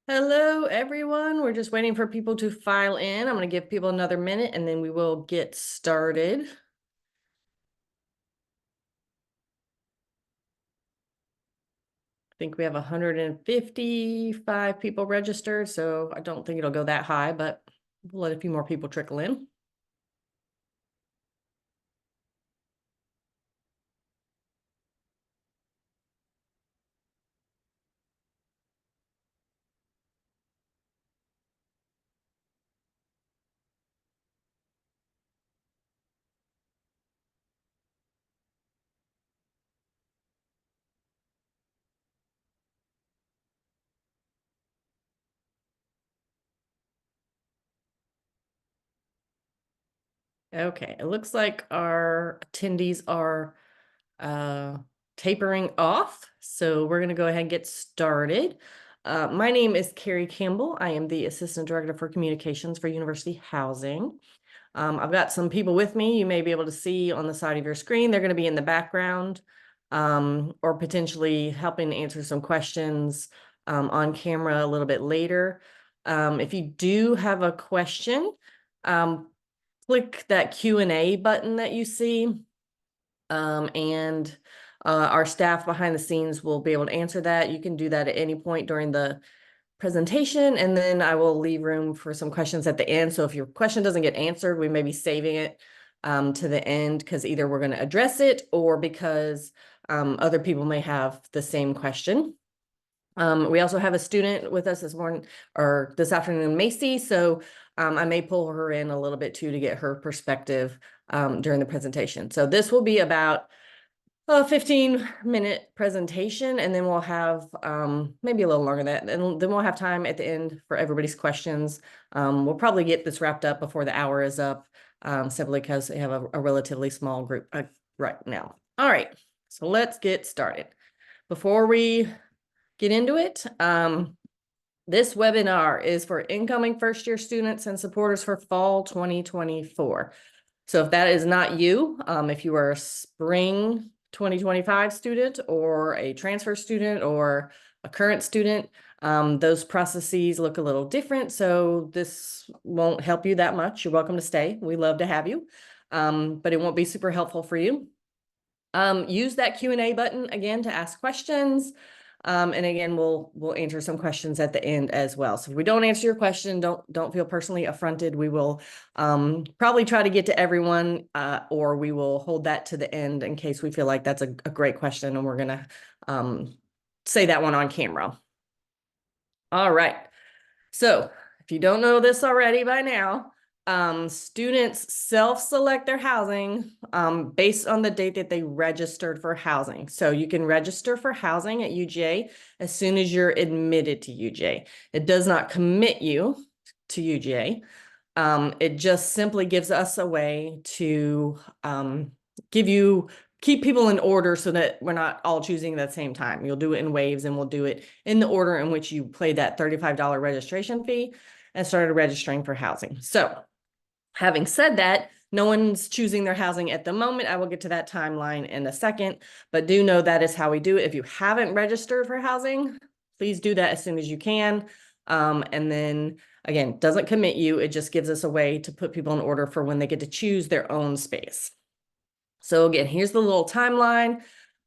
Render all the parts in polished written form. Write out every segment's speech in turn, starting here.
Hello, everyone. We're just waiting for people to file in. I'm going to give people another minute and then we will get started. I think we have 155 people registered, so I don't think it'll go that high, but we'll let a few more people trickle in. Okay, it looks like our attendees are uh, tapering off, so we're going to go ahead and get started. My name is Carrie Campbell. I am the Assistant Director for Communications for University Housing. I've got some people with me. You may be able to see on the side of your screen. They're going to be in the background or potentially helping answer some questions on camera a little bit later. If you do have a question, click that Q&A button that you see, and our staff behind the scenes will be able to answer that. You can do that at any point during the presentation, and then I will leave room for some questions at the end. So if your question doesn't get answered, we may be saving it to the end because either we're going to address it or because other people may have the same question. We also have a student with us this morning or this afternoon, Macy. So I may pull her in a little bit too to get her perspective during the presentation. So this will be about a 15-minute presentation, and then we'll have maybe a little longer than that. And then we'll have time at the end for everybody's questions. We'll probably get this wrapped up before the hour is up, simply because they have a relatively small group right now. All right, so let's get started. Before we get into it, this webinar is for incoming first-year students and supporters for fall 2024. So if that is not you, if you are a spring 2025 student or a transfer student or a current student, those processes look a little different. So this won't help you that much. You're welcome to stay. We love to have you, but it won't be super helpful for you. Use that Q&A button again to ask questions. And again, we'll answer some questions at the end as well. So if we don't answer your question, don't feel personally affronted. We will probably try to get to everyone, or we will hold that to the end in case we feel like that's a great question and we're gonna say that one on camera. All right. So if you don't know this already by now, students self-select their housing based on the date that they registered for housing. So you can register for housing at UGA as soon as you're admitted to UGA. It does not commit you to UGA. It just simply gives us a way to keep people in order so that we're not all choosing at the same time. You'll do it in waves, and we'll do it in the order in which you paid that $35 registration fee and started registering for housing. So having said that, no one's choosing their housing at the moment. I will get to that timeline in a second, but do know that is how we do it. If you haven't registered for housing, please do that as soon as you can. And then again, doesn't commit you. It just gives us a way to put people in order for when they get to choose their own space. So again, here's the little timeline.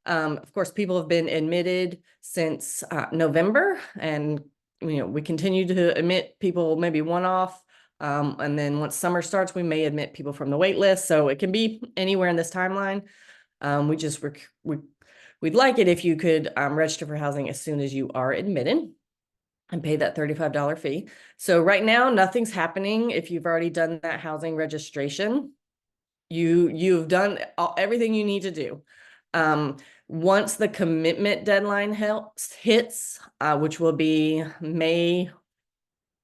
Of course, people have been admitted since November, and we continue to admit people maybe one-off. And then once summer starts, we may admit people from the wait list. So it can be anywhere in this timeline. We'd like it if you could register for housing as soon as you are admitted and pay that $35 fee. So right now, nothing's happening. If you've already done that housing registration, you've done everything you need to do. Once the commitment deadline hits, which will be May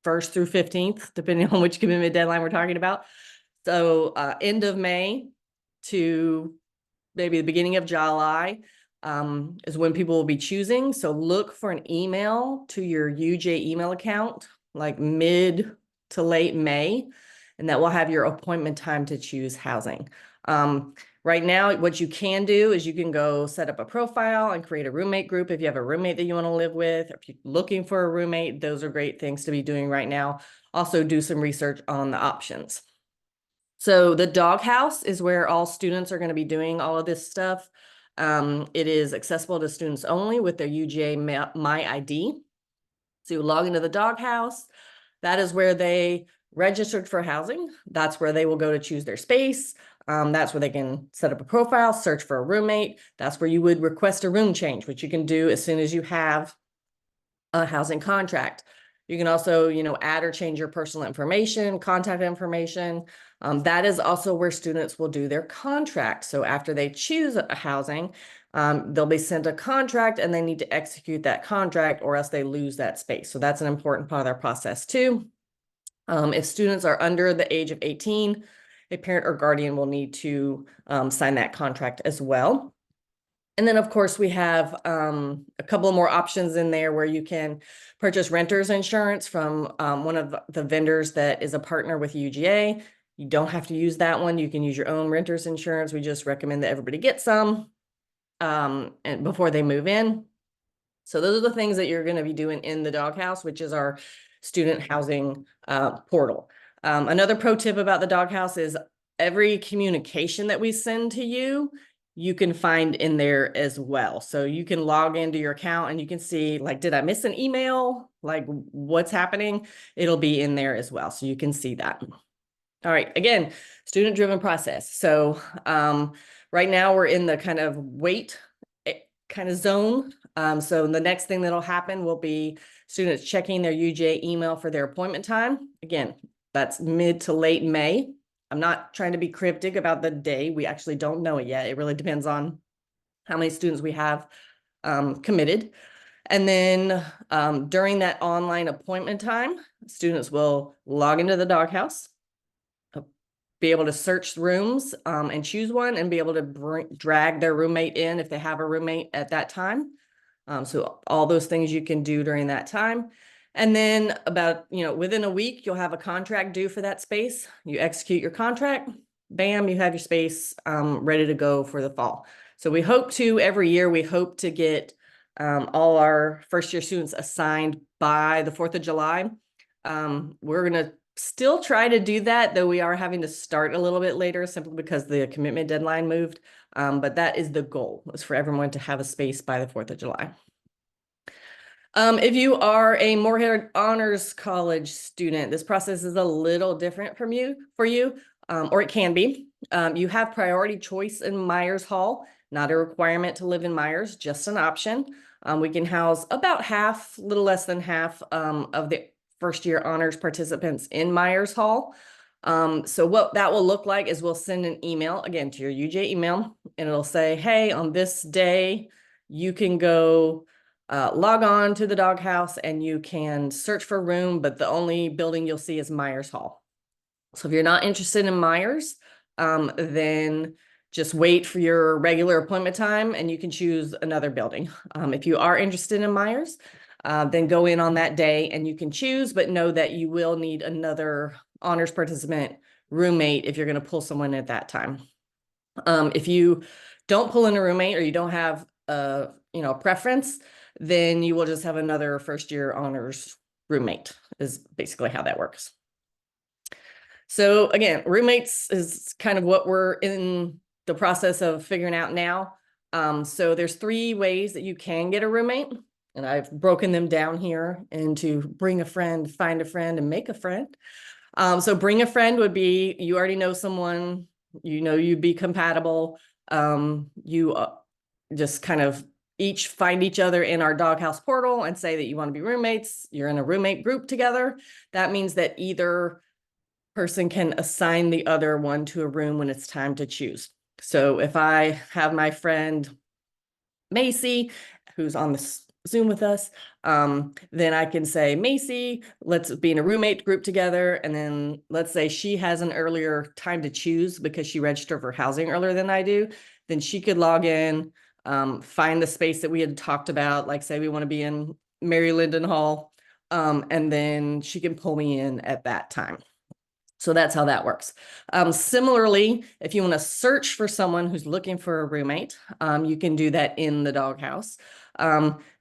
1st through 15th, depending on which commitment deadline we're talking about. So end of May to maybe the beginning of July is when people will be choosing. So look for an email to your UGA email account, like mid to late May, and that will have your appointment time to choose housing. Right now, what you can do is you can go set up a profile and create a roommate group if you have a roommate that you want to live with. If you're looking for a roommate, those are great things to be doing right now. Also do some research on the options. So the Doghouse is where all students are going to be doing all of this stuff. It is accessible to students only with their UGA My ID. So you log into the Doghouse. That is where they registered for housing. That's where they will go to choose their space. That's where they can set up a profile, search for a roommate. That's where you would request a room change, which you can do as soon as you have a housing contract. You can also, add or change your personal information, contact information. That is also where students will do their contract. So after they choose a housing, they'll be sent a contract and they need to execute that contract or else they lose that space. So that's an important part of their process too. If students are under the age of 18, a parent or guardian will need to sign that contract as well. And then, of course, we have a couple more options in there where you can purchase renter's insurance from one of the vendors that is a partner with UGA. You don't have to use that one. You can use your own renter's insurance. We just recommend that everybody get some and before they move in. So those are the things that you're going to be doing in the Doghouse, which is our student housing portal. Another pro tip about the Doghouse is every communication that we send to you, you can find in there as well. So you can log into your account and you can see, like, did I miss an email? Like, what's happening? It'll be in there as well. So you can see that. All right, again, student-driven process. So right now we're in the kind of wait kind of zone. So the next thing that'll happen will be students checking their UGA email for their appointment time. Again, that's mid to late May. I'm not trying to be cryptic about the day. We actually don't know it yet. It really depends on how many students we have committed. And then during that online appointment time, students will log into the Doghouse, be able to search rooms and choose one and be able to drag their roommate in if they have a roommate at that time. So all those things you can do during that time. And then about, within a week, you'll have a contract due for that space. You execute your contract, bam, you have your space ready to go for the fall. So we hope to, every year, we hope to get all our first year students assigned by the 4th of July. We're going to still try to do that, though we are having to start a little bit later simply because the commitment deadline moved. But that is the goal, is for everyone to have a space by the 4th of July. If you are a Morehead Honors College student, this process is a little different for you, or it can be. You have priority choice in Myers Hall, not a requirement to live in Myers, just an option. We can house about half, a little less than half of the first year honors participants in Myers Hall. So what that will look like is we'll send an email again to your UGA email, and it'll say, hey, on this day, you can go log on to the Doghouse and you can search for a room, but the only building you'll see is Myers Hall. So if you're not interested in Myers, then just wait for your regular appointment time and you can choose another building. If you are interested in Myers, then go in on that day and you can choose, but know that you will need another honors participant roommate if you're going to pull someone at that time. If you don't pull in a roommate or you don't have a preference, then you will just have another first year honors roommate, is basically how that works. So again, roommates is kind of what we're in the process of figuring out now. So there's 3 ways that you can get a roommate, and I've broken them down here into bring a friend, find a friend, and make a friend. So bring a friend would be, you already know someone, you'd be compatible. You just kind of each find each other in our Doghouse portal and say that you want to be roommates. You're in a roommate group together. That means that either person can assign the other one to a room when it's time to choose. So if I have my friend Macy, who's on the Zoom with us, then I can say, Macy, let's be in a roommate group together. And then let's say she has an earlier time to choose because she registered for housing earlier than I do. Then she could log in, find the space that we had talked about, like say we want to be in Mary Linden Hall, and then she can pull me in at that time. So that's how that works. Similarly, if you want to search for someone who's looking for a roommate, you can do that in the Doghouse.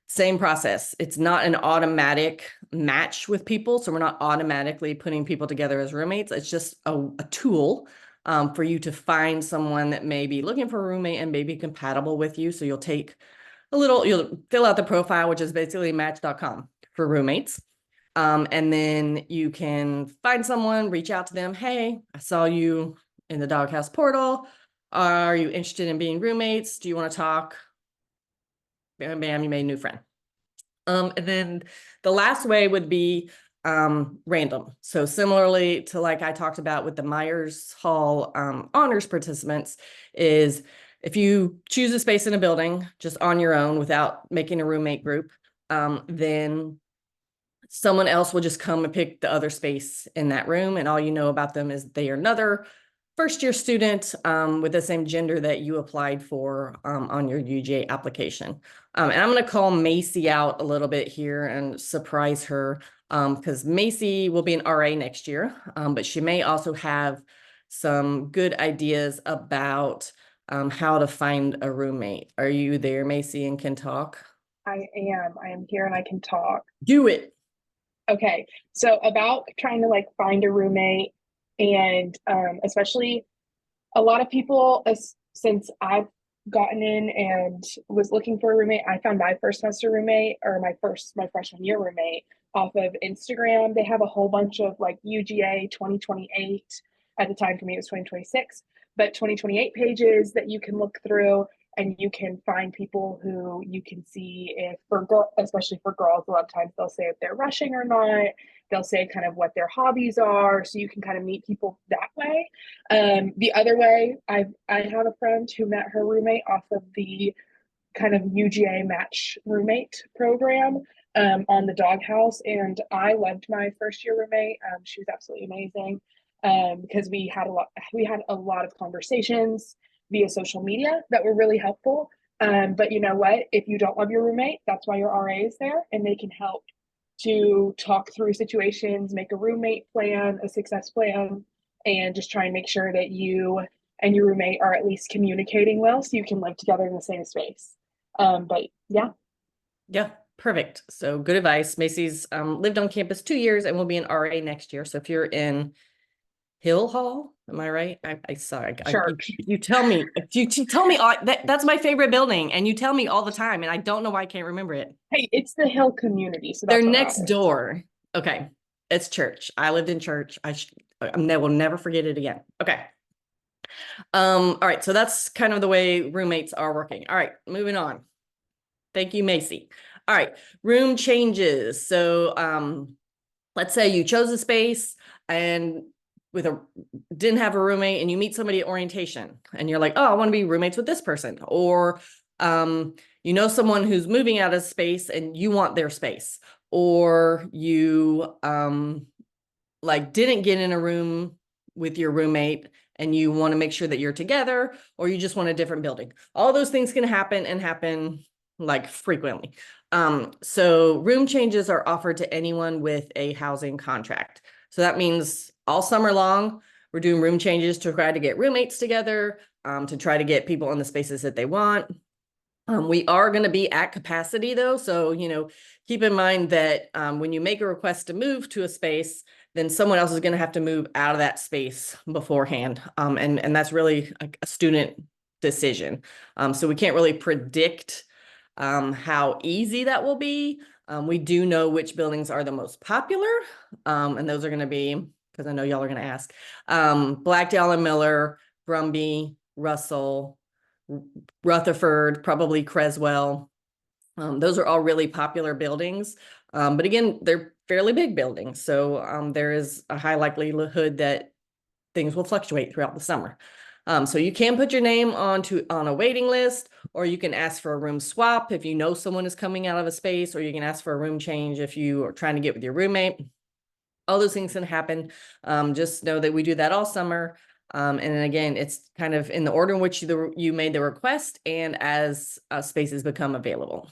Same process. It's not an automatic match with people. So we're not automatically putting people together as roommates. It's just a tool for you to find someone that may be looking for a roommate and may be compatible with you. So you'll fill out the profile, which is basically match.com for roommates. And then you can find someone, reach out to them. Hey, I saw you in the Doghouse portal. Are you interested in being roommates? Do you want to talk? Bam, bam, you made a new friend. And then the last way would be random. So similarly to like I talked about with the Myers Hall honors participants, is if you choose a space in a building just on your own without making a roommate group, then someone else will just come and pick the other space in that room. And all you know about them is they are another first-year student with the same gender that you applied for on your UGA application. And I'm going to call Macy out a little bit here and surprise her because Macy will be an RA next year, but she may also have some good ideas about how to find a roommate. Are you there, Macy, and can talk? I am. I am here and I can talk. Do it. Okay. So about trying to like find a roommate and especially a lot of people since I've gotten in and was looking for a roommate, I found my first semester roommate or my freshman year roommate off of Instagram. They have a whole bunch of like UGA 2028. At the time for me it was 2026, but 2028 pages that you can look through and you can find people who you can see if especially for girls, a lot of times they'll say if they're rushing or not. They'll say kind of what their hobbies are, so you can kind of meet people that way. The other way, I have a friend who met her roommate off of the kind of UGA match roommate program on the Doghouse, and I loved my first year roommate. She was absolutely amazing because we had a lot of conversations via social media that were really helpful. But you know what? If you don't love your roommate, that's why your RA is there, and they can help to talk through situations, make a roommate plan, a success plan, and just try and make sure that you and your roommate are at least communicating well so you can live together in the same space. But yeah. Yeah, perfect. So good advice. Macy's lived on campus 2 years and will be an RA next year. So if you're in Hill Hall, am I right? I sorry. Church. You tell me. You tell me that's my favorite building, and you tell me all the time, and I don't know why I can't remember it. Hey, it's the Hill community, so They're that's what next matters. door. Okay, it's church. I lived in church. I will never forget it again. Okay. All right. So that's kind of the way roommates are working. All right, moving on. Thank you, Macy. All right, room changes. So let's say you chose a space and didn't have a roommate and you meet somebody at orientation and you're like, oh, I want to be roommates with this person. Or you know someone who's moving out of space and you want their space. Or you like didn't get in a room with your roommate and you want to make sure that you're together, or you just want a different building. All those things can happen and happen like frequently. So room changes are offered to anyone with a housing contract. So that means all summer long, we're doing room changes to try to get roommates together, to try to get people in the spaces that they want. We are going to be at capacity though. So, keep in mind that when you make a request to move to a space, then someone else is going to have to move out of that space beforehand. And that's really a student decision. So we can't really predict how easy that will be. We do know which buildings are the most popular. And those are going to be, because I know y'all are going to ask, Blackdale and Miller, Brumby, Russell, Rutherford, probably Creswell. Those are all really popular buildings. But again, they're fairly big buildings. So there is a high likelihood that things will fluctuate throughout the summer. So you can put your name on a waiting list, or you can ask for a room swap if you know someone is coming out of a space, or you can ask for a room change if you are trying to get with your roommate. All those things can happen. Just know that we do that all summer. And then again, it's kind of in the order in which you made the request and as spaces become available.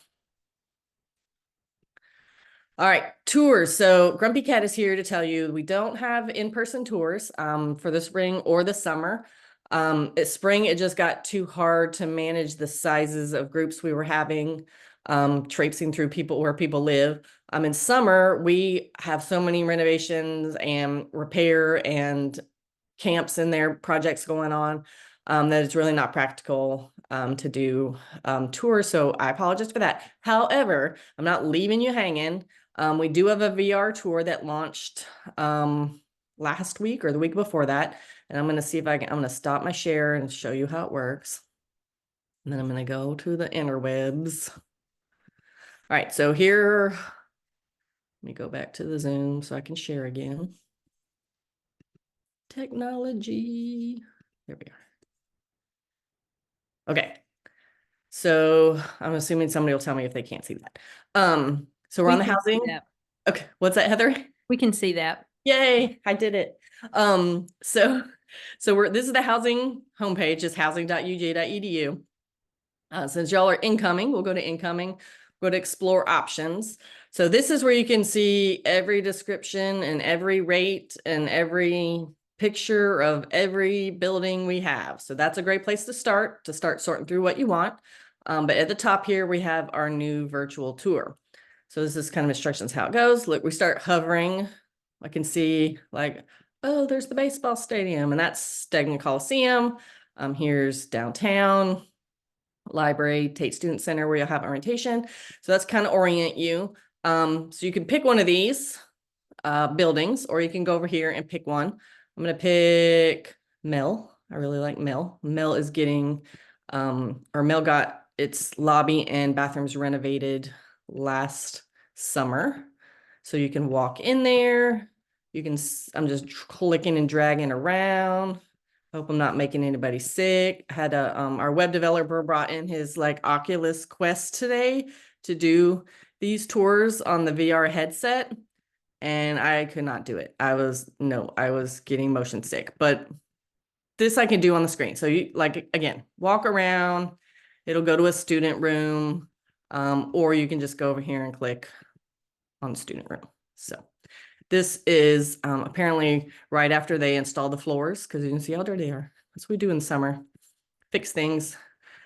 All right, tours. So Grumpy Cat is here to tell you we don't have in-person tours for the spring or the summer. Spring, it just got too hard to manage the sizes of groups we were having, traipsing through people where people live. In summer, we have so many renovations and repair and camps and their projects going on, that it's really not practical to do tours. So I apologize for that. However, I'm not leaving you hanging. We do have a VR tour that launched last week or the week before that. And I'm going to see if I'm going to stop my share and show you how it works. And then I'm going to go to the interwebs. All right, so here, let me go back to the Zoom so I can share again. Technology. There we are. Okay. So I'm assuming somebody will tell me if they can't see that. So we're We on the can see housing. that. Okay. What's that, Heather? We can see that. Yay, I did it. So this is the housing homepage, is housing.uga.edu. Since y'all are incoming, we'll go to incoming, go to explore options. So this is where you can see every description and every rate and every picture of every building we have. So that's a great place to start sorting through what you want. But at the top here, we have our new virtual tour. So this is kind of instructions how it goes. Look, we start hovering. I can see like, oh, there's the baseball stadium, and that's Stegman Coliseum. Here's downtown, library, Tate Student Center, where you'll have orientation. So that's kind of orient you. So you can pick one of these buildings, or you can go over here and pick one. I'm going to pick Mill. I really like Mill. Mill is getting, or Mill got its lobby and bathrooms renovated last summer. So you can walk in there. You can, I'm just clicking and dragging around. Hope I'm not making anybody sick. Had our web developer brought in his like Oculus Quest today to do these tours on the VR headset, and I could not do it. I was getting motion sick, but this I can do on the screen. So you like, again, walk around, it'll go to a student room, or you can just go over here and click on student room. So this is apparently right after they install the floors, because you can see how dirty they are. That's what we do in summer, fix things.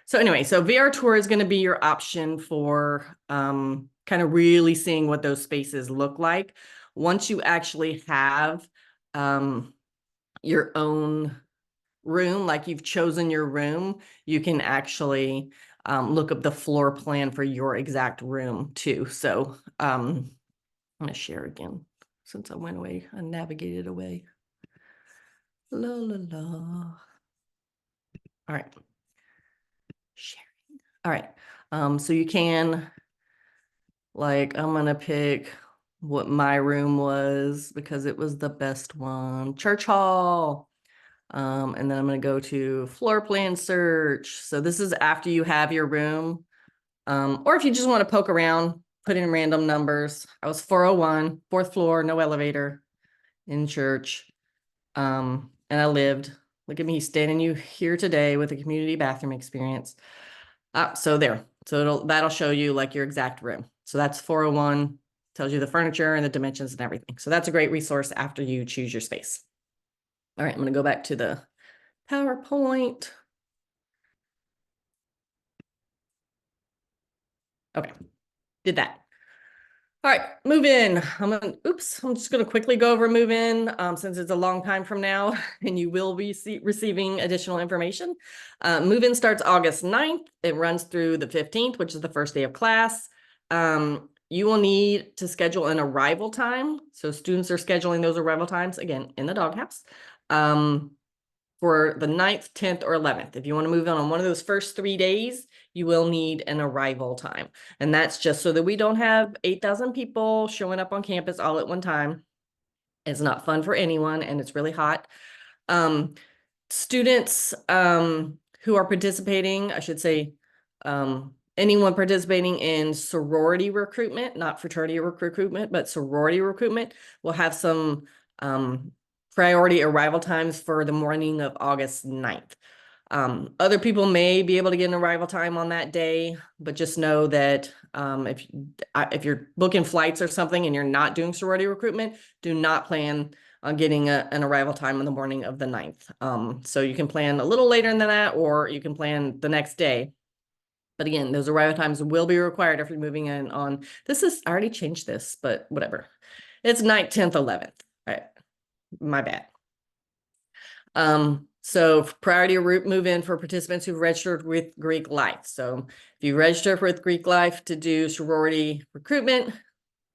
So anyway, so VR tour is going to be your option for kind of really seeing what those spaces look like. Once you actually have your own room, like you've chosen your room, you can actually look up the floor plan for your exact room too. So I'm going to share again. Since I went away, I navigated away. La la la. All right. Sharing. All right. So you can, like, I'm gonna pick what my room was because it was the best one. Church hall. And then I'm gonna go to floor plan search. So this is after you have your room. Or if you just want to poke around, put in random numbers. I was 401, fourth floor, no elevator, in church. And I lived, look at me standing you here today with a community bathroom experience. So there, so that'll show you like your exact room. So that's 401, tells you the furniture and the dimensions and everything. So that's a great resource after you choose your space. All right, I'm going to go back to the PowerPoint. Okay, did that. All right, move in. I'm just gonna quickly go over move in since it's a long time from now and you will be receiving additional information. Move in starts August 9th. It runs through the 15th, which is the first day of class. You will need to schedule an arrival time. So students are scheduling those arrival times, again, in the Doghouse, for the 9th, 10th, or 11th. If you want to move on one of those first 3 days, you will need an arrival time. And that's just so that we don't have 8,000 people showing up on campus all at one time. It's not fun for anyone, and it's really hot. Students who are participating, I should say, anyone participating in sorority recruitment, not fraternity recruitment, but sorority recruitment, will have some priority arrival times for the morning of August 9th. Other people may be able to get an arrival time on that day, but just know that if you're booking flights or something and you're not doing sorority recruitment, do not plan on getting an arrival time on the morning of the 9th. So you can plan a little later than that, or you can plan the next day. But again, those arrival times will be required if you're moving in on, I already changed this, but whatever. It's 9th, 10th, 11th. All right, my bad. So priority route move in for participants who've registered with Greek Life. So if you register with Greek Life to do sorority recruitment,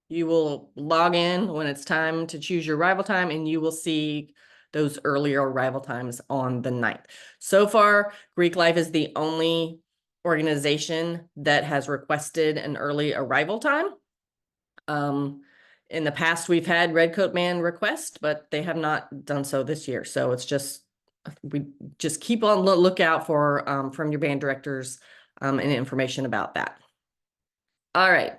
you will log in when it's time to choose your arrival time, and you will see those earlier arrival times on the 9th. So far, Greek Life is the only organization that has requested an early arrival time. In the past, we've had Redcoat Man request, but they have not done so this year. So we just keep on lookout for from your band directors and information about that. All right.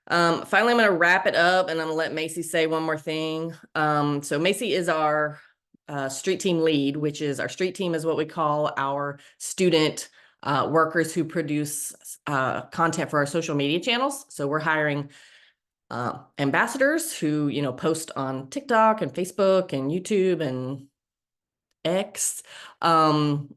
Finally, I'm going to wrap it up, and I'm going to let Macy say one more thing. So Macy is our street team lead, which is our street team is what we call our student workers who produce content for our social media channels. So we're hiring ambassadors who, post on TikTok and Facebook and YouTube and X and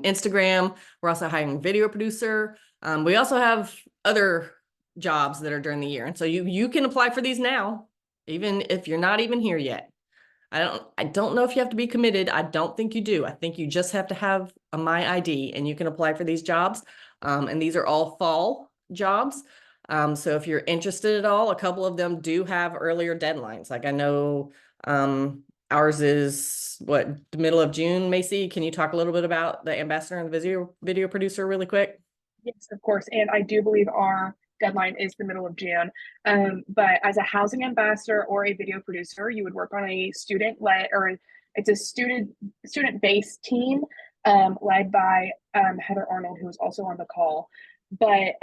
Instagram. We're also hiring a video producer. We also have other jobs that are during the year. And so you can apply for these now, even if you're not even here yet. I don't know if you have to be committed. I don't think you do. I think you just have to have a My ID and you can apply for these jobs. And these are all fall jobs. So if you're interested at all, a couple of them do have earlier deadlines. Like I know ours is the middle of June. Macy, can you talk a little bit about the ambassador and the video producer really quick? Yes, of course. And I do believe our deadline is the middle of June. But as a housing ambassador or a video producer, you would work on a student-led, or it's a student-based team led by Heather Arnold, who is also on the call. But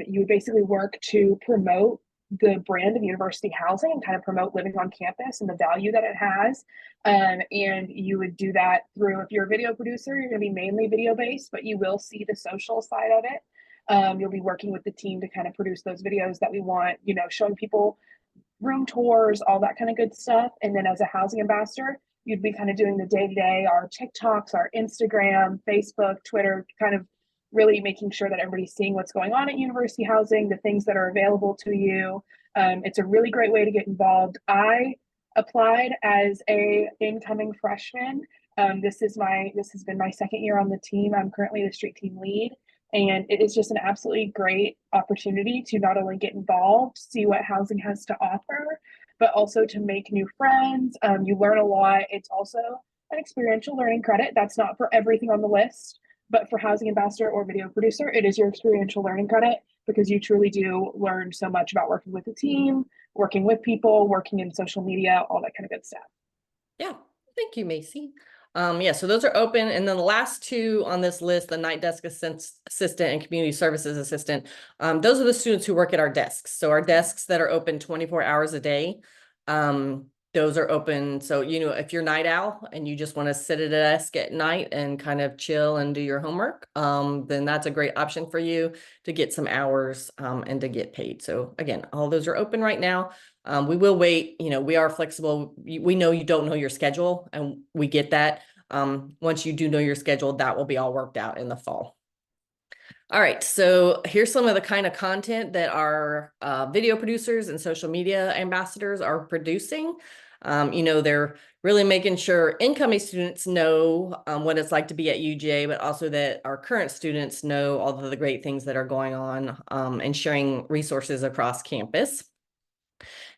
you would basically work to promote the brand of university housing and kind of promote living on campus and the value that it has. And you would do that through, if you're a video producer, you're going to be mainly video based, but you will see the social side of it. You'll be working with the team to kind of produce those videos that we want, showing people room tours, all that kind of good stuff. And then as a housing ambassador, you'd be kind of doing the day to day, our TikToks, our Instagram, Facebook, Twitter, kind of really making sure that everybody's seeing what's going on at university housing, the things that are available to you. It's a really great way to get involved. I applied as a incoming freshman. This has been my second year on the team. I'm currently the street team lead. And it is just an absolutely great opportunity to not only get involved, see what housing has to offer, but also to make new friends. You learn a lot. It's also an experiential learning credit. That's not for everything on the list, but for housing ambassador or video producer, it is your experiential learning credit because you truly do learn so much about working with a team, working with people, working in social media, all that kind of good stuff. Yeah, thank you, Macy. Yeah, so those are open. And then the last two on this list, the night desk assistant and community services assistant, those are the students who work at our desks. So our desks that are open 24 hours a day, those are open. So, if you're night owl and you just want to sit at a desk at night and kind of chill and do your homework, then that's a great option for you to get some hours and to get paid. So again, all those are open right now. We will wait, we are flexible. We know you don't know your schedule and we get that. Once you do know your schedule, that will be all worked out in the fall. All right, so here's some of the kind of content that our video producers and social media ambassadors are producing. They're really making sure incoming students know what it's like to be at UGA, but also that our current students know all of the great things that are going on and sharing resources across campus.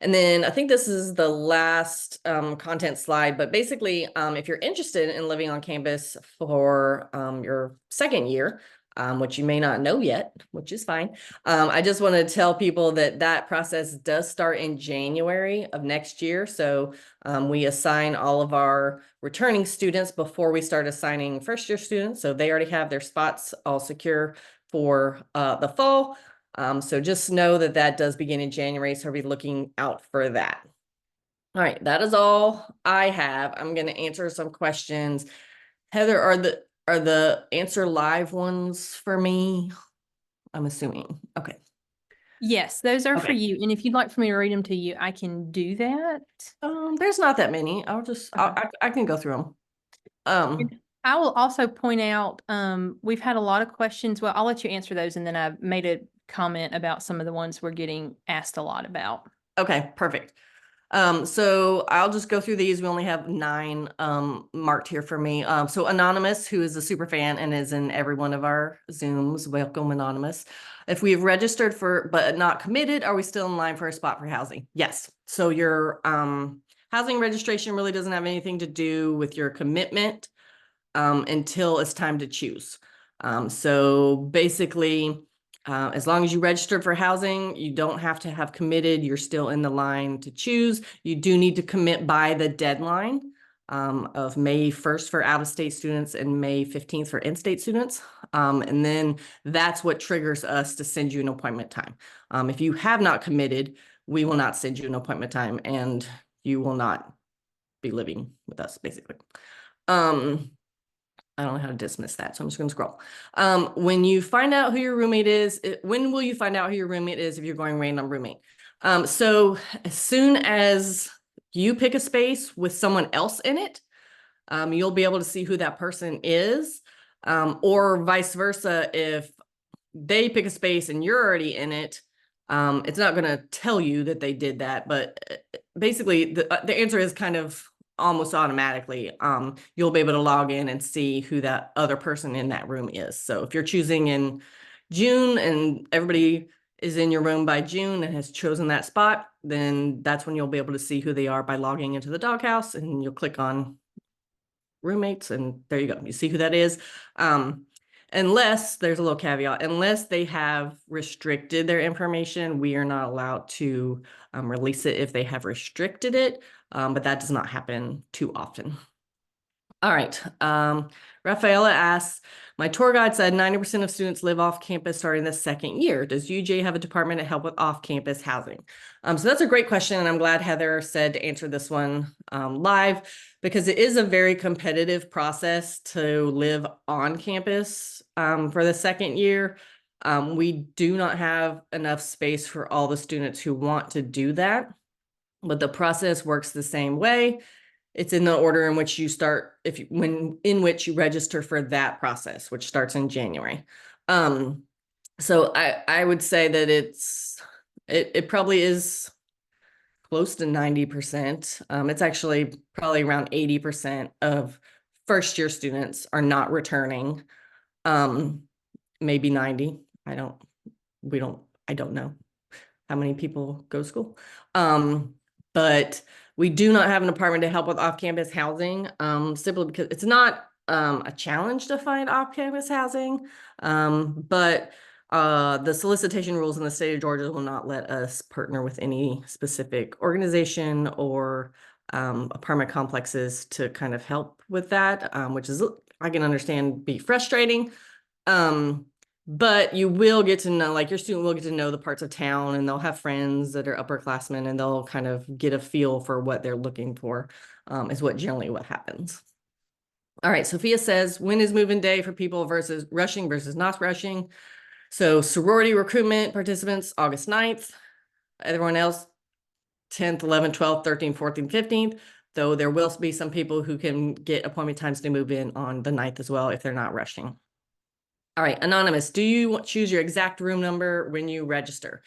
And then I think this is the last content slide, but basically, if you're interested in living on campus for your second year, which you may not know yet, which is fine. I just want to tell people that process does start in January of next year. So we assign all of our returning students before we start assigning first year students. So they already have their spots all secure for the fall. So just know that does begin in January. So I'll be looking out for that. All right, that is all I have. I'm going to answer some questions. Heather, Are the answer live ones for me? I'm assuming. Okay. Yes, those are for Okay. you. And if you'd like for me to read them to you, I can do that. There's not that many. Okay. I can go through them. Um, And I will also point out, we've had a lot of questions. Well, I'll let you answer those, and then I made a comment about some of the ones we're getting asked a lot about. okay, perfect. So I'll just go through these. We only have 9 marked here for me. So Anonymous, who is a super fan and is in every one of our Zooms, welcome Anonymous. If we have registered for but not committed, are we still in line for a spot for housing? Yes. So your housing registration really doesn't have anything to do with your commitment until it's time to choose. So basically, as long as you registered for housing, you don't have to have committed. You're still in the line to choose. You do need to commit by the deadline of May 1st for out-of-state students and May 15th for in-state students. And then that's what triggers us to send you an appointment time. If you have not committed, we will not send you an appointment time and you will not be living with us, basically. I don't know how to dismiss that, so I'm just going to scroll. When you find out who your roommate is, when will you find out who your roommate is if you're going random roommate? So as soon as you pick a space with someone else in it, you'll be able to see who that person is, or vice versa. If they pick a space and you're already in it, it's not going to tell you that they did that, but basically the answer is kind of almost automatically. You'll be able to log in and see who that other person in that room is. So if you're choosing in June and everybody is in your room by June and has chosen that spot, then that's when you'll be able to see who they are by logging into the Doghouse, and you'll click on roommates and there you go. You see who that is. Unless there's a little caveat, unless they have restricted their information, we are not allowed to release it if they have restricted it, but that does not happen too often. All right. Rafaela asks, my tour guide said 90% of students live off campus starting the second year. Does UGA have a department to help with off-campus housing? So that's a great question, and I'm glad Heather said to answer this one live, because it is a very competitive process to live on campus for the second year. We do not have enough space for all the students who want to do that, but the process works the same way. It's in the order in which you start, in which you register for that process, which starts in January. So I would say that it probably is close to 90%. It's actually probably around 80% of first year students are not returning. Maybe 90. I don't know how many people go to school. But we do not have an department to help with off-campus housing, simply because it's not a challenge to find off-campus housing. But the solicitation rules in the state of Georgia will not let us partner with any specific organization or apartment complexes to kind of help with that, which is, I can understand, be frustrating. But you will get to know, like your student will get to know the parts of town, and they'll have friends that are upperclassmen, and they'll kind of get a feel for what they're looking for, is what generally what happens. All right, Sophia says, when is move-in day for people versus rushing versus not rushing? So sorority recruitment participants, August 9th. Everyone else, 10th, 11th, 12th, 13th, 14th, 15th, though there will be some people who can get appointment times to move in on the 9th as well if they're not rushing. All right, Anonymous, do you choose your exact room number when you register?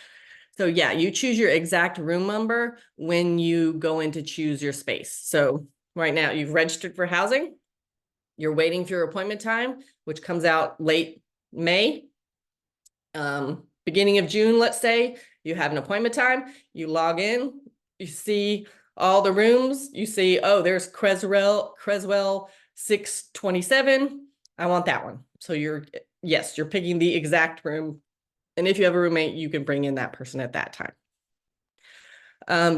So yeah, you choose your exact room number when you go in to choose your space. So right now you've registered for housing. You're waiting for your appointment time, which comes out late May. Beginning of June, let's say, you have an appointment time. You log in, you see all the rooms. You see, oh, there's Creswell 627. I want that one. So yes, you're picking the exact room. And if you have a roommate, you can bring in that person at that time.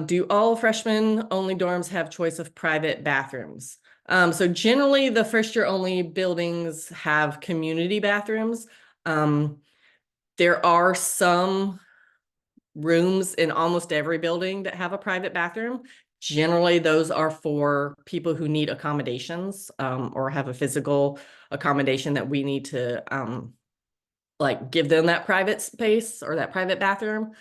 Do all freshmen only dorms have choice of private bathrooms? So generally the first year only buildings have community bathrooms. There are some rooms in almost every building that have a private bathroom. Generally, those are for people who need accommodations, or have a physical accommodation that we need to, like give them that private space or that private bathroom.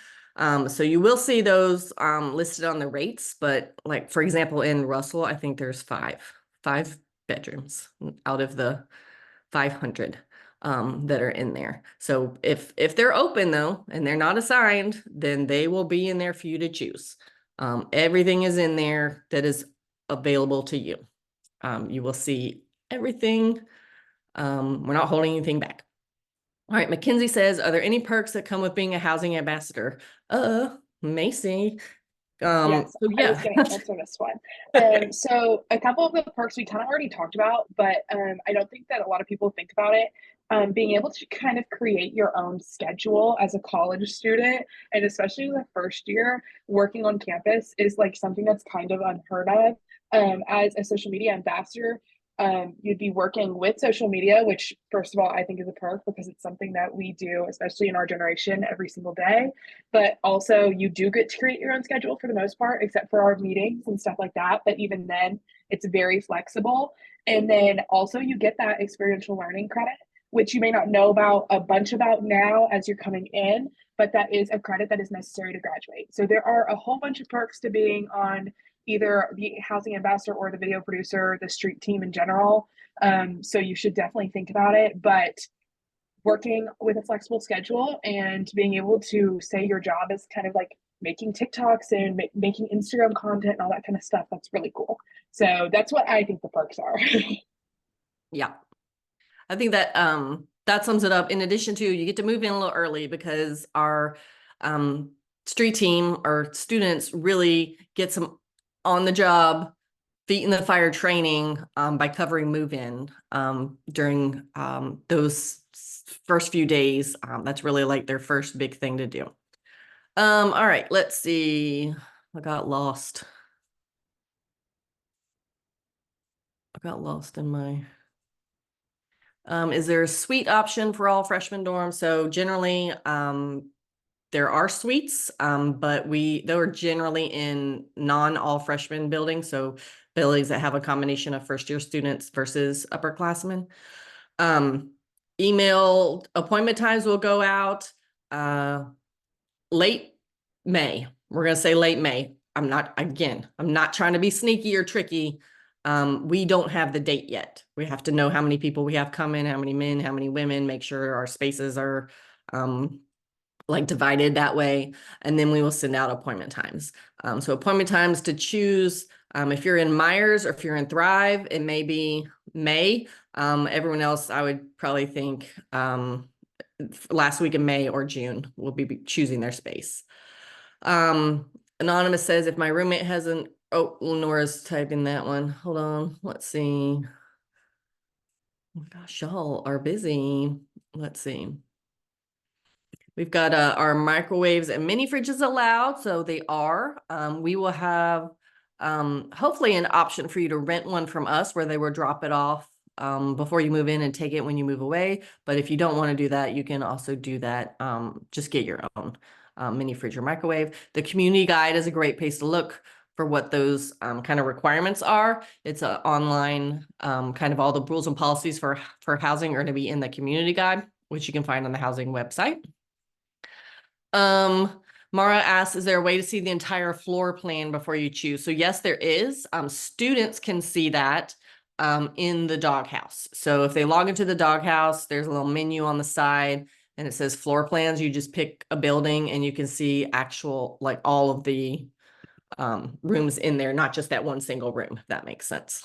So you will see those, listed on the rates, but like, for example, in Russell, I think there's five bedrooms out of the 500 that are in there. So if they're open though, and they're not assigned, then they will be in there for you to choose. Everything is in there that is available to you. You will see everything. We're not holding anything back. All right, Mackenzie says, are there any perks that come with being a housing ambassador? Macy. Yes, So I was yeah. going to answer this one. So a couple of the perks we kind of already talked about, but I don't think that a lot of people think about it. Being able to kind of create your own schedule as a college student, and especially the first year working on campus, is like something that's kind of unheard of. As a social media ambassador, you'd be working with social media, which, first of all, I think is a perk because it's something that we do, especially in our generation, every single day. But also, you do get to create your own schedule for the most part, except for our meetings and stuff like that. But even then, it's very flexible. And then also, you get that experiential learning credit, which you may not know about a bunch about now as you're coming in, but that is a credit that is necessary to graduate. So there are a whole bunch of perks to being on either the housing ambassador or the video producer, the street team in general. So you should definitely think about it. But working with a flexible schedule and being able to say your job is kind of like making TikToks and making Instagram content and all that kind of stuff, that's really cool. So that's what I think the perks are. Yeah. I think that that sums it up. In addition to, you get to move in a little early because our street team, our students really get some on the job, feet in the fire training by covering move in during those first few days. That's really like their first big thing to do. All right, let's see. I got lost. I got lost in my. Is there a suite option for all freshman dorms? So generally, there are suites, but they're generally in non-all freshman buildings. So buildings that have a combination of first year students versus upperclassmen. Email appointment times will go out late May. We're going to say late May. I'm not trying to be sneaky or tricky. We don't have the date yet. We have to know how many people we have coming, how many men, how many women, make sure our spaces are like divided that way. And then we will send out appointment times. So appointment times to choose, if you're in Myers or if you're in Thrive, it may be May. Everyone else, I would probably think last week in May or June will be choosing their space. Anonymous says, if my roommate hasn't, oh, Lenora's typing that one. Hold on, let's see. Oh my gosh, y'all are busy. Let's see. We've got our microwaves and mini fridges allowed, so they are. We will have hopefully an option for you to rent one from us where they will drop it off before you move in and take it when you move away. But if you don't want to do that, you can also do that. Just get your own mini fridge or microwave. The community guide is a great place to look for what those kind of requirements are. It's an online kind of all the rules and policies for housing are going to be in the community guide, which you can find on the housing website. Mara asks, is there a way to see the entire floor plan before you choose? So yes, there is. Students can see that in the Doghouse. So if they log into the Doghouse, there's a little menu on the side and it says floor plans. You just pick a building and you can see actual, like all of the rooms in there, not just that one single room, if that makes sense.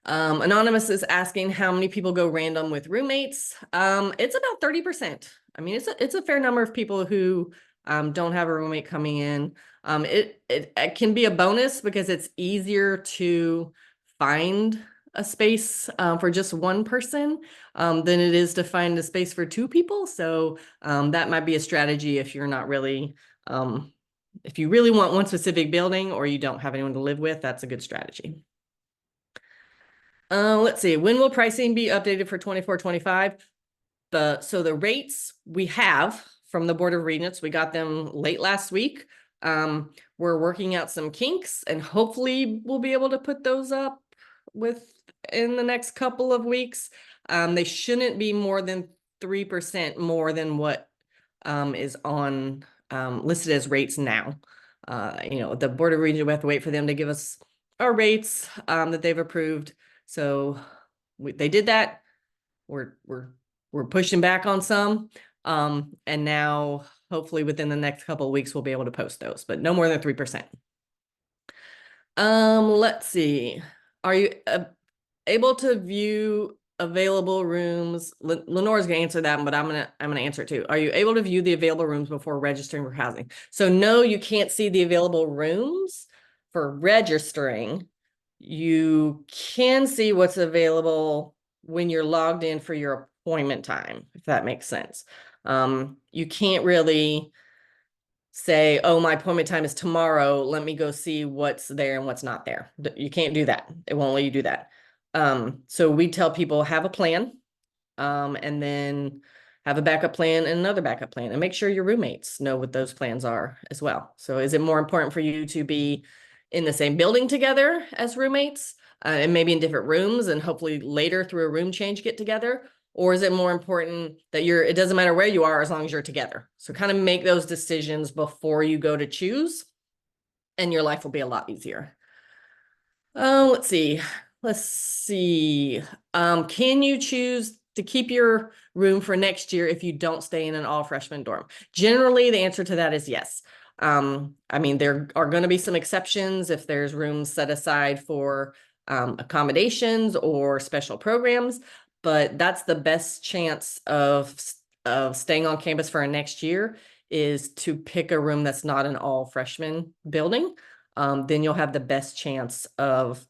Anonymous is asking how many people go random with roommates. It's about 30%. I mean, it's a fair number of people who don't have a roommate coming in. It can be a bonus because it's easier to find a space for just one person than it is to find a space for two people. So that might be a strategy if you're not really, if you really want one specific building or you don't have anyone to live with, that's a good strategy. Let's see, when will pricing be updated for 24-25? So the rates we have from the Board of Regents, we got them late last week. We're working out some kinks, and hopefully we'll be able to put those up in the next couple of weeks. They shouldn't be more than 3% more than what is on listed as rates now. The Board of Regents, we have to wait for them to give us our rates that they've approved. So they did that. We're pushing back on some, and now hopefully within the next couple of weeks we'll be able to post those, but no more than 3%. Let's see. Are you able to view available rooms? Lenore's gonna answer that, but I'm gonna answer it too. Are you able to view the available rooms before registering for housing? So no, you can't see the available rooms for registering. You can see what's available when you're logged in for your appointment time, if that makes sense. You can't really say, oh, my appointment time is tomorrow, let me go see what's there and what's not there. You can't do that. It won't let you do that. So we tell people have a plan, and then have a backup plan and another backup plan, and make sure your roommates know what those plans are as well. So is it more important for you to be in the same building together as roommates, and maybe in different rooms, and hopefully later through a room change get together? Or is it more important that it doesn't matter where you are as long as you're together? So kind of make those decisions before you go to choose, and your life will be a lot easier. Let's see. Can you choose to keep your room for next year if you don't stay in an all freshman dorm? Generally, the answer to that is yes. I mean, there are going to be some exceptions if there's rooms set aside for accommodations or special programs, but that's the best chance of staying on campus for our next year, is to pick a room that's not an all freshman building. Then you'll have the best chance of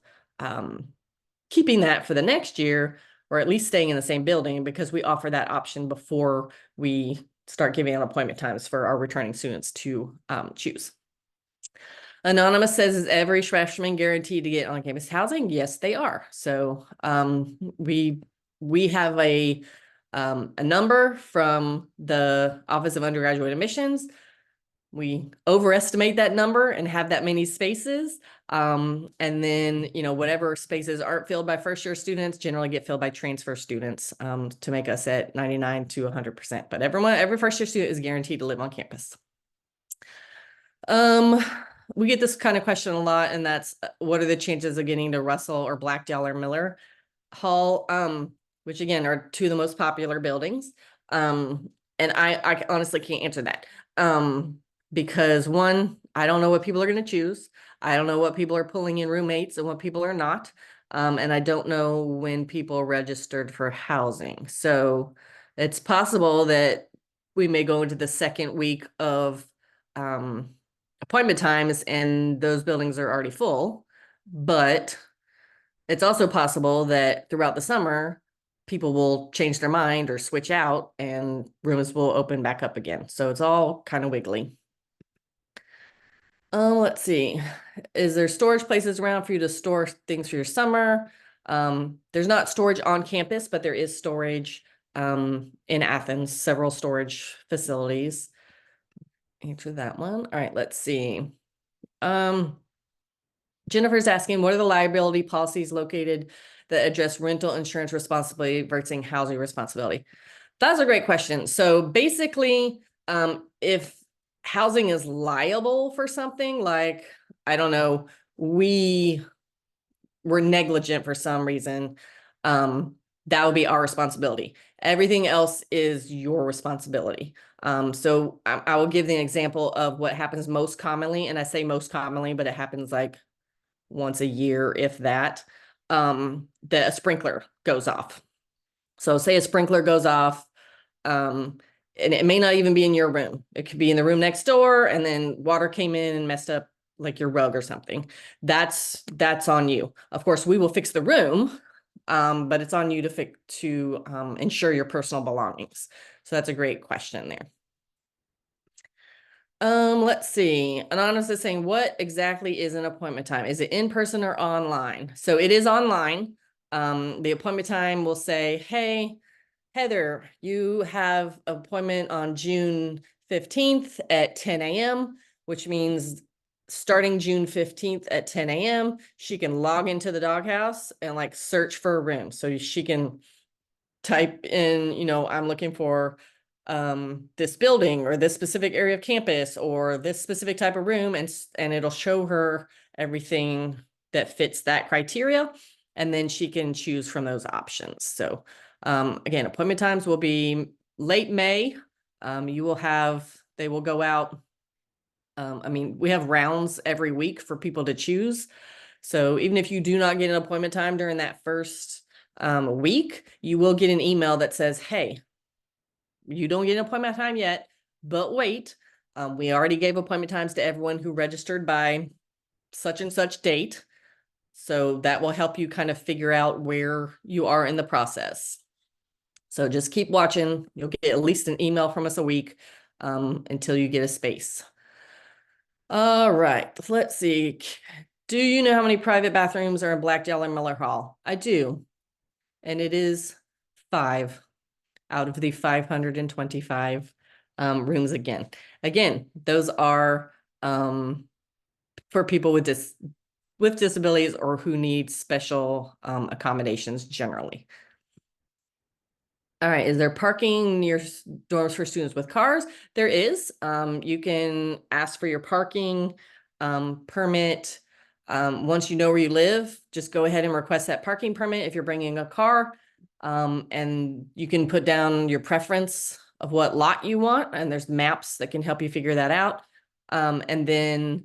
keeping that for the next year, or at least staying in the same building, because we offer that option before we start giving out appointment times for our returning students to choose. Anonymous says, is every freshman guaranteed to get on-campus housing? Yes, they are. So we have a number from the Office of Undergraduate Admissions. We overestimate that number and have that many spaces. And then, whatever spaces aren't filled by first-year students generally get filled by transfer students, to make us at 99 to 100%. But every first-year student is guaranteed to live on campus. We get this kind of question a lot, and that's, what are the chances of getting to Russell or Blackdale or Miller Hall, which again are two of the most popular buildings. And I honestly can't answer that. Because one, I don't know what people are going to choose. I don't know what people are pulling in roommates and what people are not. And I don't know when people registered for housing. So it's possible that we may go into the second week of appointment times and those buildings are already full. But it's also possible that throughout the summer, people will change their mind or switch out and rooms will open back up again. So it's all kind of wiggly. Let's see. Is there storage places around for you to store things for your summer? There's not storage on campus, but there is storage in Athens, several storage facilities. Answer that one. All right, let's see. Jennifer's asking, what are the liability policies located that address rental insurance responsibility versus housing responsibility? That's a great question. So basically, if housing is liable for something, like, I don't know, we were negligent for some reason, that would be our responsibility. Everything else is your responsibility. So I will give the example of what happens most commonly, and I say most commonly, but it happens like once a year, if that, that a sprinkler goes off. So say a sprinkler goes off, and it may not even be in your room. It could be in the room next door, and then water came in and messed up like your rug or something. That's on you. Of course, we will fix the room, but it's on you to ensure your personal belongings. So that's a great question there. Let's see. Anonymous is saying, what exactly is an appointment time? Is it in person or online? So it is online. The appointment time will say, hey, Heather, you have an appointment on June 15th at 10 a.m. which means starting June 15th at 10 a.m., she can log into the Doghouse and like search for a room. So she can type in, I'm looking for this building or this specific area of campus or this specific type of room, and it'll show her everything that fits that criteria, and then she can choose from those options. So again, appointment times will be late May. They will go out. We have rounds every week for people to choose. So even if you do not get an appointment time during that first week, you will get an email that says, hey, you don't get an appointment time yet, but wait, we already gave appointment times to everyone who registered by such and such date. So that will help you kind of figure out where you are in the process. So just keep watching. You'll get at least an email from us a week until you get a space. All right, let's see. Do you know how many private bathrooms are in Blackdale and Miller Hall? I do. And it is 5 out of the 525 rooms again. Again, those are for people with disabilities or who need special accommodations generally. All right, is there parking near dorms for students with cars? There is. You can ask for your parking permit. Once you know where you live, just go ahead and request that parking permit if you're bringing a car. And you can put down your preference of what lot you want, and there's maps that can help you figure that out. And then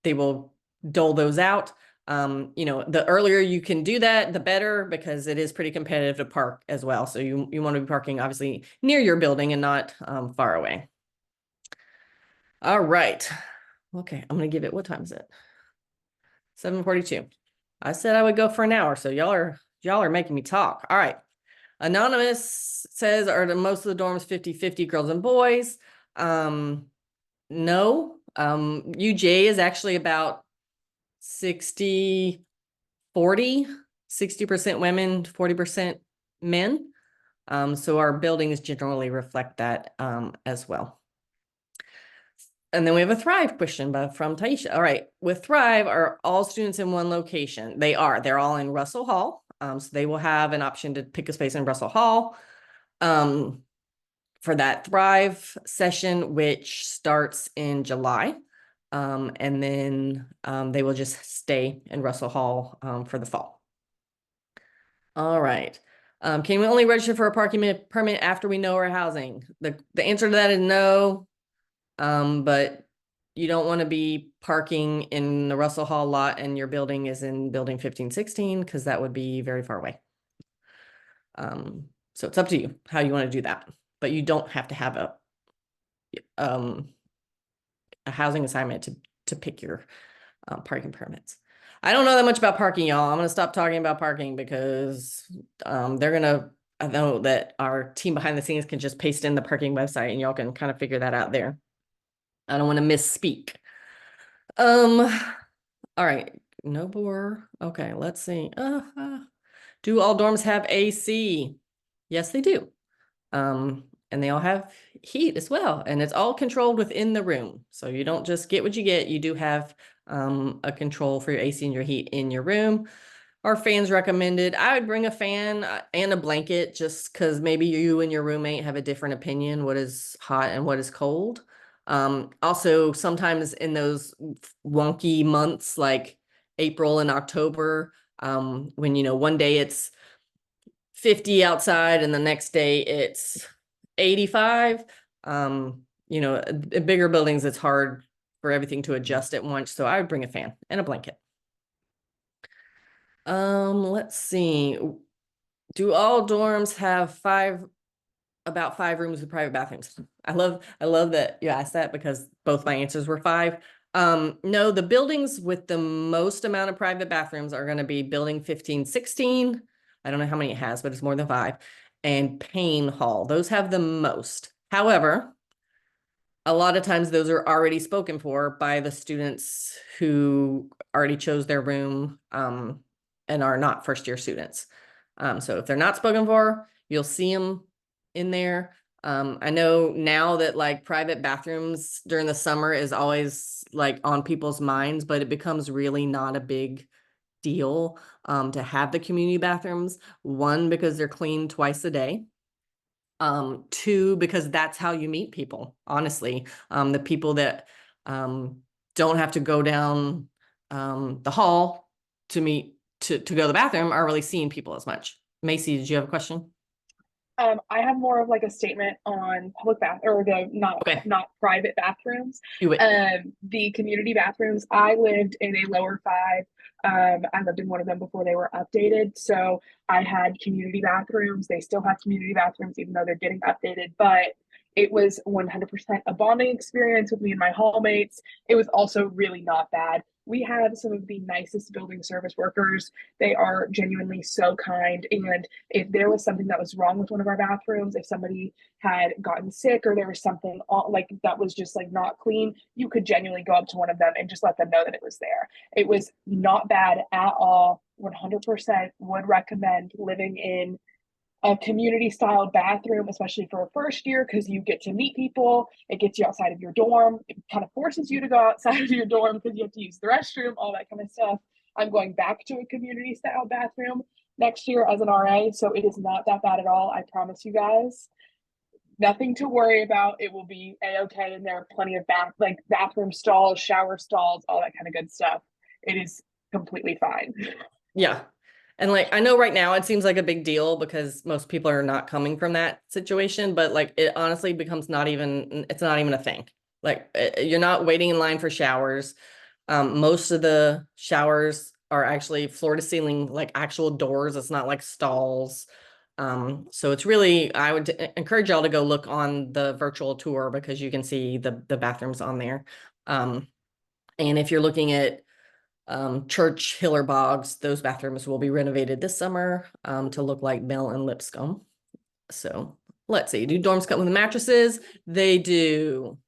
they will dole those out. The earlier you can do that, the better, because it is pretty competitive to park as well. So you want to be parking obviously near your building and not far away. All right. Okay, I'm gonna give it, what time is it? 7:42. I said I would go for an hour, so y'all are making me talk. All right. Anonymous says, are most of the dorms 50-50 girls and boys? No. UGA is actually about 60-40, 60% women, 40% men. So our buildings generally reflect that as well. And then we have a Thrive question from Taisha. All right, with Thrive, are all students in one location? They are. They're all in Russell Hall. So they will have an option to pick a space in Russell Hall for that Thrive session, which starts in July. And then they will just stay in Russell Hall for the fall. All right. Can we only register for a parking permit after we know our housing? The answer to that is no. But you don't want to be parking in the Russell Hall lot and your building is in building 1516, because that would be very far away. So it's up to you how you want to do that, but you don't have to have a housing assignment to pick your parking permits. I don't know that much about parking, y'all. I'm going to stop talking about parking because I know that our team behind the scenes can just paste in the parking website and y'all can kind of figure that out there. I don't want to misspeak. All right, no bore. Okay, let's see. Do all dorms have AC? Yes, they do. And they all have heat as well, and it's all controlled within the room. So you don't just get what you get. You do have a control for your AC and your heat in your room. Our fans recommended. I would bring a fan and a blanket, just because maybe you and your roommate have a different opinion what is hot and what is cold. Also, sometimes in those wonky months like April and October, when one day it's 50 outside and the next day it's 85, bigger buildings, it's hard for everything to adjust at once. So I would bring a fan and a blanket. Let's see. Do all dorms have about 5 rooms with private bathrooms? I love that you asked that, because both my answers were 5. No, the buildings with the most amount of private bathrooms are going to be building 1516. I don't know how many it has, but it's more than 5. And Payne Hall. Those have the most. However, a lot of times those are already spoken for by the students who already chose their room and are not first-year students. So if they're not spoken for, you'll see them in there. I know now that like private bathrooms during the summer is always like on people's minds, but it becomes really not a big deal to have the community bathrooms. One, because they're cleaned twice a day. Two, because that's how you meet people, honestly. The people that don't have to go down the hall to meet to go to the bathroom are really seeing people as much. Macy, did you have a question? I have more of like a statement on public bath or the Okay, not private bathrooms. do it. The community bathrooms. I lived in a lower five. I lived in one of them before they were updated. So I had community bathrooms. They still have community bathrooms, even though they're getting updated. But it was 100% a bonding experience with me and my hallmates. It was also really not bad. We have some of the nicest building service workers. They are genuinely so kind. And if there was something that was wrong with one of our bathrooms, if somebody had gotten sick or there was something like that was just like not clean, you could genuinely go up to one of them and just let them know that it was there. It was not bad at all. 100% would recommend living in a community style bathroom, especially for a first year, because you get to meet people. It gets you outside of your dorm. It kind of forces you to go outside of your dorm because you have to use the restroom, all that kind of stuff. I'm going back to a community style bathroom next year as an RA, so it is not that bad at all. I promise you guys. Nothing to worry about. It will be a-okay, and there are plenty of bathroom stalls, shower stalls, all that kind of good stuff. It is completely fine. Yeah. And like, I know right now it seems like a big deal because most people are not coming from that situation, but like it honestly becomes it's not even a thing. Like you're not waiting in line for showers. Most of the showers are actually floor to ceiling, like actual doors. It's not like stalls. So it's really, I would encourage y'all to go look on the virtual tour because you can see the bathrooms on there. And if you're looking at Church, Hill or Boggs, those bathrooms will be renovated this summer to look like Bell and Lipscomb. So let's see, do dorms come with mattresses? They do.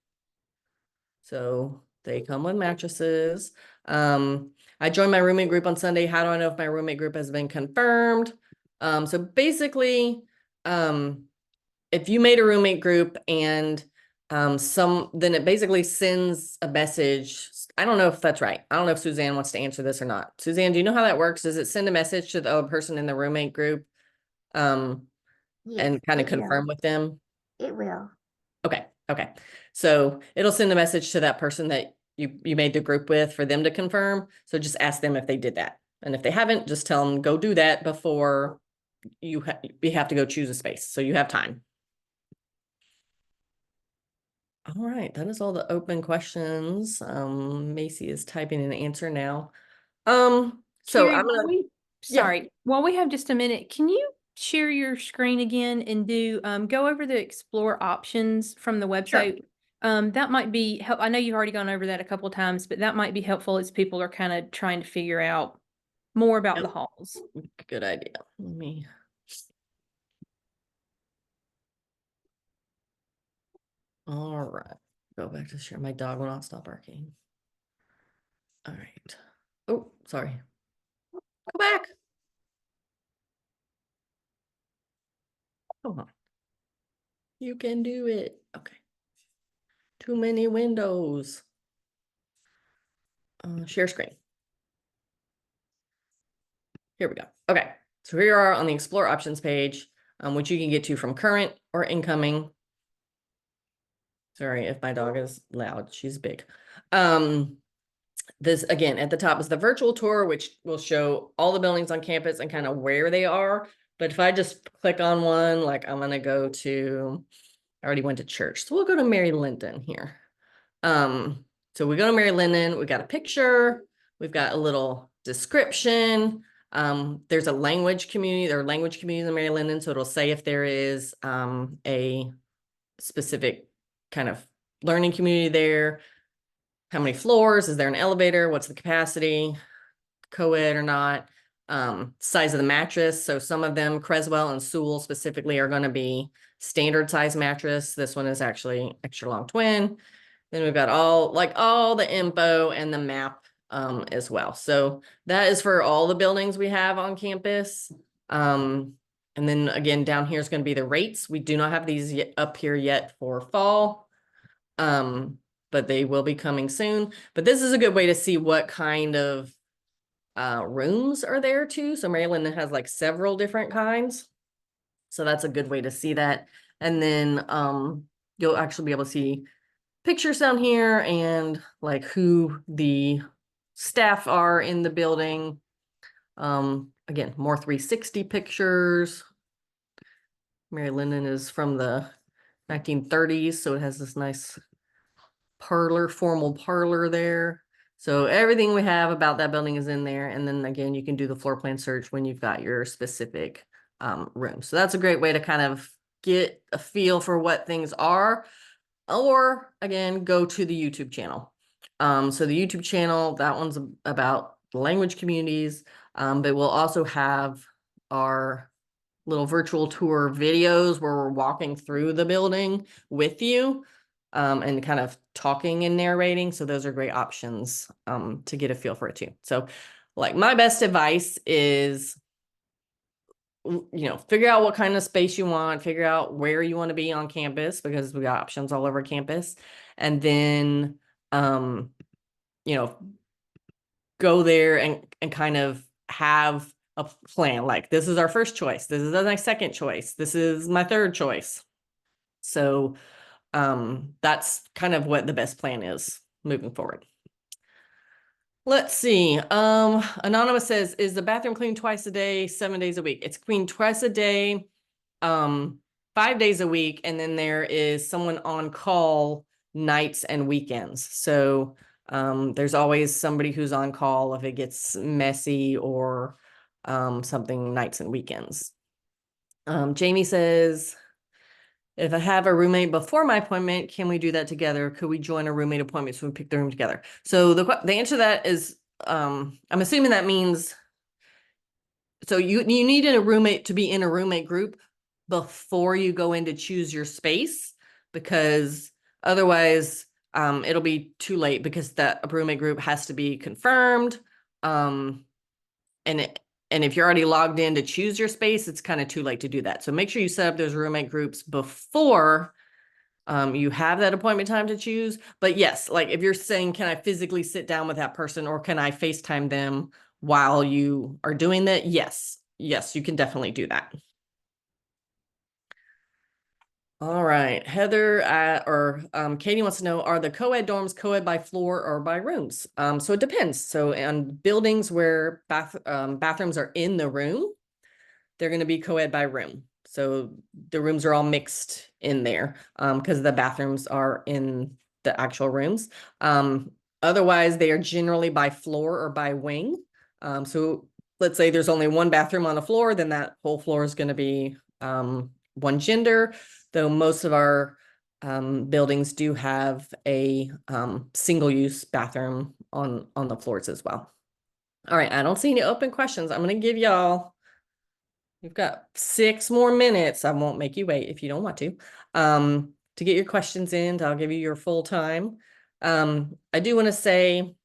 So they come with mattresses. I joined my roommate group on Sunday. How do I know if my roommate group has been confirmed? So basically, if you made a roommate group and then it basically sends a message. I don't know if that's right. I don't know if Suzanne wants to answer this or not. Suzanne, do you know how that works? Does it send a message to the person in the roommate group Yes, and kind of it will. confirm with them? It will. Okay. Okay. So it'll send a message to that person that you made the group with for them to confirm. So just ask them if they did that. And if they haven't, just tell them go do that before you have to go choose a space. So you have time. All right, that is all the open questions. Macy is typing an answer now. So Carrie, I'm gonna, yeah, while we have just a minute, can you share your screen again and do go over the explore options from the sure. website? That might be help. I know you've already gone over that a couple of times, but that might be helpful as people are kind of trying to figure out more about the halls. Good idea. Let me. All right, go back to share. My dog will not stop barking. All right. Oh, sorry. Go back. Come on. You can do it. Okay. Too many windows. Share screen. Here we go. Okay. So here you are on the explore options page, which you can get to from current or incoming. Sorry if my dog is loud. She's big. This again at the top is the virtual tour, which will show all the buildings on campus and kind of where they are. But if I just click on one, like I'm gonna go to, I already went to church, so we'll go to Mary Linden here. So we go to Mary Linden, we got a picture, we've got a little description. There's a language community, there are language communities in Mary Linden, so it'll say if there is a specific kind of learning community there. How many floors? Is there an elevator? What's the capacity? Co-ed or not? Size of the mattress. So some of them, Creswell and Sewell specifically, are going to be standard size mattress. This one is actually extra long twin. Then we've got all the info and the map as well. So that is for all the buildings we have on campus. And And then again, down here is going to be the rates. We do not have these yet up here yet for fall. But they will be coming soon. But this is a good way to see what kind of rooms are there too. So Maryland has like several different kinds. So that's a good way to see that. And then you'll actually be able to see pictures down here and like who the staff are in the building. Again, more 360 pictures. Mary Linden is from the 1930s, so it has this nice parlor, formal parlor there. So everything we have about that building is in there. And then again, you can do the floor plan search when you've got your specific room. So that's a great way to kind of get a feel for what things are. Or again, go to the YouTube channel. So the YouTube channel, that one's about language communities, but we'll also have our little virtual tour videos where we're walking through the building with you and kind of talking and narrating. So those are great options to get a feel for it too. So like my best advice is, figure out what kind of space you want, figure out where you want to be on campus because we got options all over campus. And then, go there and kind of have a plan. Like this is our first choice. This is my second choice. This is my third choice. So that's kind of what the best plan is moving forward. Let's see. Anonymous says, is the bathroom cleaned twice a day, 7 days a week? It's cleaned twice a day, 5 days a week, and then there is someone on call nights and weekends. So there's always somebody who's on call if it gets messy or something nights and weekends. Jamie says, if I have a roommate before my appointment, can we do that together? Could we join a roommate appointment so we pick the room together? So the answer to that is, I'm assuming that means, so you need a roommate to be in a roommate group before you go in to choose your space, because otherwise it'll be too late because that roommate group has to be confirmed. And if you're already logged in to choose your space, it's kind of too late to do that. So make sure you set up those roommate groups before you have that appointment time to choose. But yes, like if you're saying, can I physically sit down with that person or can I FaceTime them while you are doing that? Yes, you can definitely do that. All right, Heather Katie wants to know, are the co-ed dorms co-ed by floor or by rooms? So it depends. So on buildings where bathrooms are in the room, they're going to be co-ed by room. So the rooms are all mixed in there because the bathrooms are in the actual rooms. Otherwise, they are generally by floor or by wing. So let's say there's only one bathroom on the floor, then that whole floor is going to be one gender, though most of our buildings do have a single-use bathroom on the floors as well. All right, I don't see any open questions. I'm going to give y'all, you've got 6 more minutes. I won't make you wait if you don't want to get your questions in. I'll give you your full time. I do want to say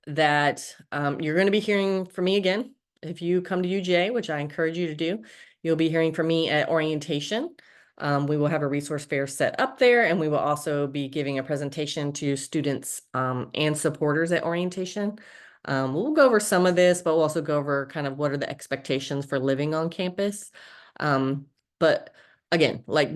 that you're going to be hearing from me again. If you come to UGA, which I encourage you to do, you'll be hearing from me at orientation. We will have a resource fair set up there, and we will also be giving a presentation to students and supporters at orientation. We'll go over some of this, but we'll also go over kind of what are the expectations for living on campus. But again, like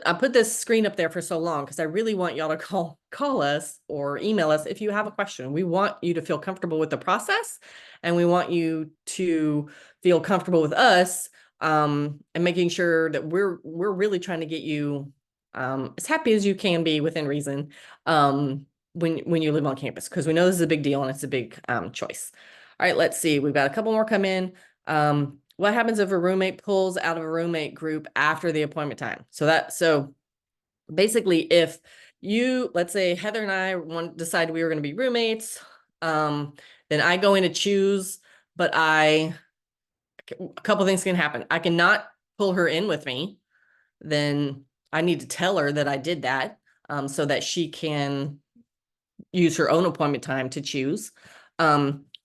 I put this screen up there for so long because I really want y'all to call us or email us if you have a question. We want you to feel comfortable with the process, and we want you to feel comfortable with us and making sure that we're really trying to get you as happy as you can be within reason when you live on campus, because we know this is a big deal and it's a big choice. All right, let's see. We've got a couple more come in. What happens if a roommate pulls out of a roommate group after the appointment time? So basically, if let's say Heather and I decide we were going to be roommates, then I go in to choose, but a couple things can happen. I cannot pull her in with me. Then I need to tell her that I did that so that she can use her own appointment time to choose.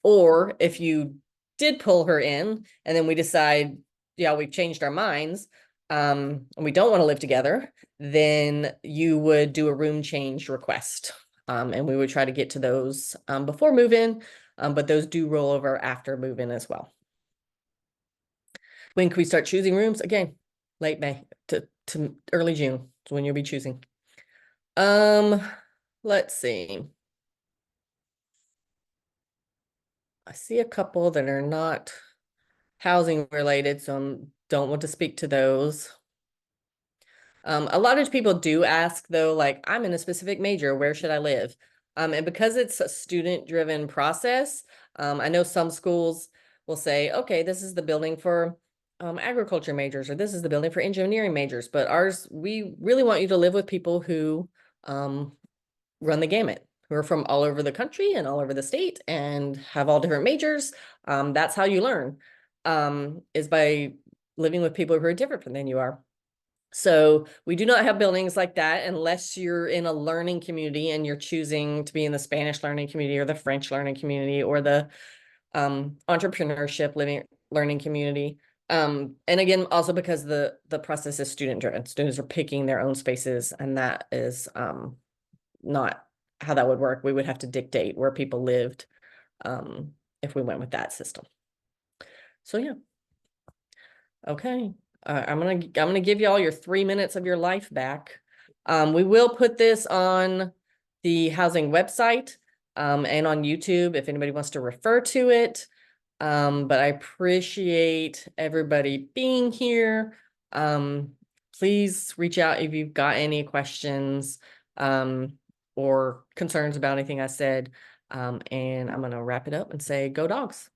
Or if you did pull her in and then we decide yeah, we've changed our minds, and we don't want to live together, then you would do a room change request. And we would try to get to those before move-in, but those do roll over after move-in as well. When can we start choosing rooms? Again, late May to early June is when you'll be choosing. Let's see. I see a couple that are not housing related, so I don't want to speak to those. A lot of people do ask though, like, I'm in a specific major, where should I live? And because it's a student-driven process, I know some schools will say, okay, this is the building for agriculture majors, or this is the building for engineering majors. But ours, we really want you to live with people who run the gamut, who are from all over the country and all over the state and have all different majors. That's how you learn, is by living with people who are different than you are. So we do not have buildings like that unless you're in a learning community and you're choosing to be in the Spanish learning community or the French learning community or the entrepreneurship learning community. And again, also because the process is student driven. Students are picking their own spaces, and that is not how that would work. We would have to dictate where people lived if we went with that system. So yeah. Okay. I'm gonna give you all your 3 minutes of your life back. We will put this on the housing website and on YouTube if anybody wants to refer to it. But I appreciate everybody being here. Please reach out if you've got any questions or concerns about anything I said. And I'm gonna wrap it up and say, go Dogs.